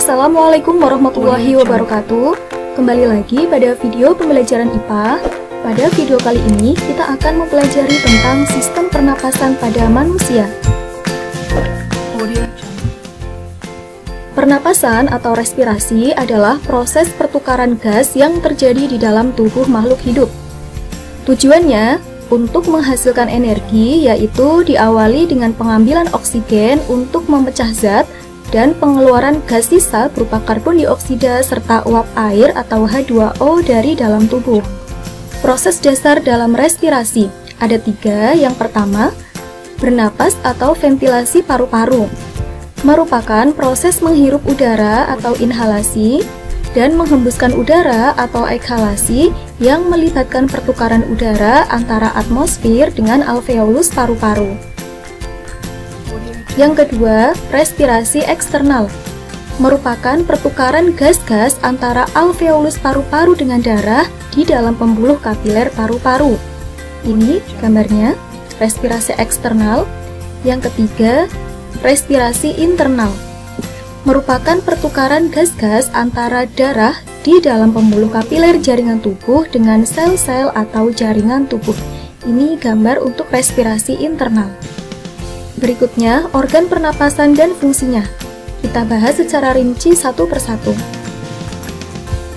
Assalamualaikum warahmatullahi wabarakatuh. Kembali lagi pada video pembelajaran IPA. Pada video kali ini kita akan mempelajari tentang sistem pernapasan pada manusia. Pernapasan atau respirasi adalah proses pertukaran gas yang terjadi di dalam tubuh makhluk hidup. Tujuannya untuk menghasilkan energi, yaitu diawali dengan pengambilan oksigen untuk memecah zat dan pengeluaran gas sisa berupa karbon dioksida serta uap air atau H2O dari dalam tubuh. Proses dasar dalam respirasi ada 3. Yang pertama, bernapas atau ventilasi paru-paru, merupakan proses menghirup udara atau inhalasi dan menghembuskan udara atau ekhalasi yang melibatkan pertukaran udara antara atmosfer dengan alveolus paru-paru. Yang kedua, respirasi eksternal, merupakan pertukaran gas-gas antara alveolus paru-paru dengan darah di dalam pembuluh kapiler paru-paru. Ini gambarnya, respirasi eksternal. Yang ketiga, respirasi internal, merupakan pertukaran gas-gas antara darah di dalam pembuluh kapiler jaringan tubuh dengan sel-sel atau jaringan tubuh. Ini gambar untuk respirasi internal. Berikutnya, organ pernapasan dan fungsinya. Kita bahas secara rinci satu persatu.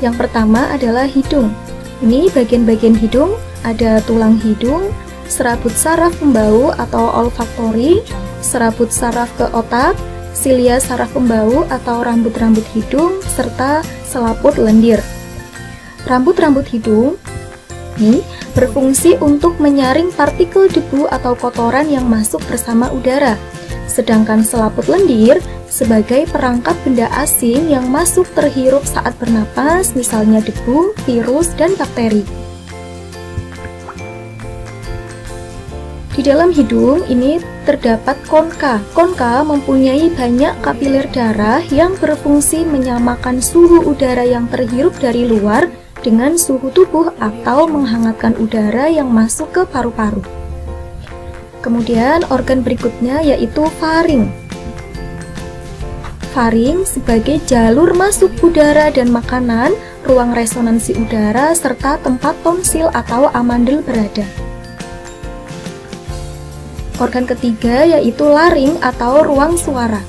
Yang pertama adalah hidung. Ini bagian-bagian hidung, ada tulang hidung, serabut saraf pembau atau olfaktori, serabut saraf ke otak, silia saraf pembau atau rambut-rambut hidung, serta selaput lendir. Rambut-rambut hidung ini berfungsi untuk menyaring partikel debu atau kotoran yang masuk bersama udara, sedangkan selaput lendir sebagai perangkap benda asing yang masuk terhirup saat bernapas, misalnya debu, virus, dan bakteri. Di dalam hidung ini terdapat konka. Konka mempunyai banyak kapiler darah yang berfungsi menyamakan suhu udara yang terhirup dari luar dengan suhu tubuh atau menghangatkan udara yang masuk ke paru-paru. Kemudian organ berikutnya yaitu faring. Faring sebagai jalur masuk udara dan makanan, ruang resonansi udara, serta tempat tonsil atau amandel berada. Organ ketiga yaitu laring atau ruang suara.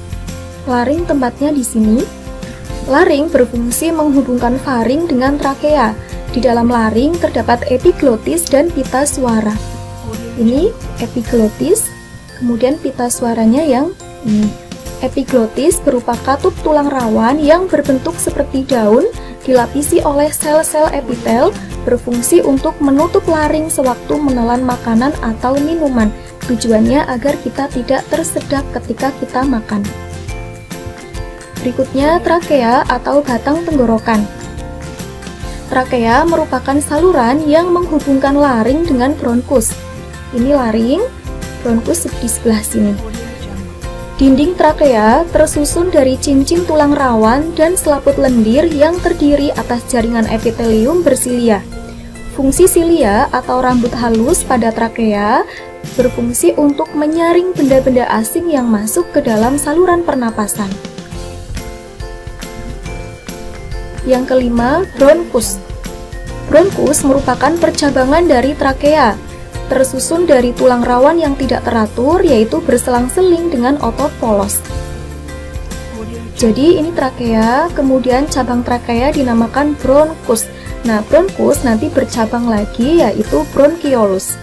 Laring tempatnya di sini. Laring berfungsi menghubungkan faring dengan trakea. Di dalam laring terdapat epiglotis dan pita suara. Ini epiglotis, kemudian pita suaranya yang ini. Epiglotis berupa katup tulang rawan yang berbentuk seperti daun, dilapisi oleh sel-sel epitel, berfungsi untuk menutup laring sewaktu menelan makanan atau minuman. Tujuannya agar kita tidak tersedak ketika kita makan. Berikutnya, trakea atau batang tenggorokan. Trakea merupakan saluran yang menghubungkan laring dengan bronkus. Ini laring, bronkus di sebelah sini. Dinding trakea tersusun dari cincin tulang rawan dan selaput lendir yang terdiri atas jaringan epitelium bersilia. Fungsi silia atau rambut halus pada trakea berfungsi untuk menyaring benda-benda asing yang masuk ke dalam saluran pernapasan. Yang kelima, bronkus. Bronkus merupakan percabangan dari trakea, tersusun dari tulang rawan yang tidak teratur, yaitu berselang-seling dengan otot polos. Jadi ini trakea, kemudian cabang trakea dinamakan bronkus. Nah, bronkus nanti bercabang lagi yaitu bronkiolus.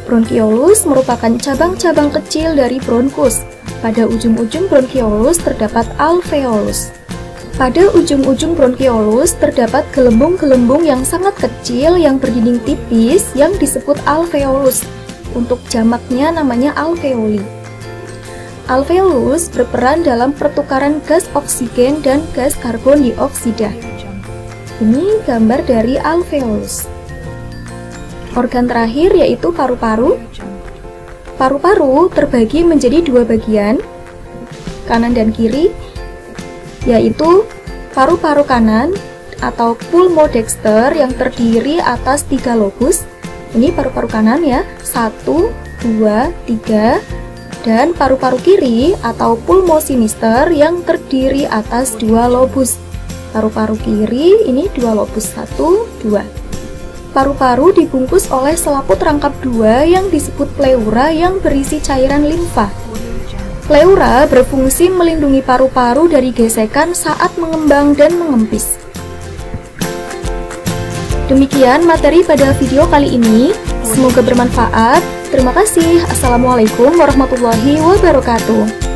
Bronkiolus merupakan cabang-cabang kecil dari bronkus. Pada ujung-ujung bronkiolus terdapat alveolus. Pada ujung-ujung bronkiolus terdapat gelembung-gelembung yang sangat kecil yang berdinding tipis yang disebut alveolus. Untuk jamaknya namanya alveoli. Alveolus berperan dalam pertukaran gas oksigen dan gas karbon dioksida. Ini gambar dari alveolus. Organ terakhir yaitu paru-paru. Paru-paru terbagi menjadi 2 bagian, kanan dan kiri, yaitu paru-paru kanan atau pulmodexter yang terdiri atas 3 lobus. Ini paru-paru kanan ya, 1, 2, 3. Dan paru-paru kiri atau pulmosinister yang terdiri atas 2 lobus. Paru-paru kiri ini 2 lobus, 1, 2. Paru-paru dibungkus oleh selaput rangkap 2 yang disebut pleura yang berisi cairan limfa. Pleura berfungsi melindungi paru-paru dari gesekan saat mengembang dan mengempis. Demikian materi pada video kali ini. Semoga bermanfaat. Terima kasih. Assalamualaikum warahmatullahi wabarakatuh.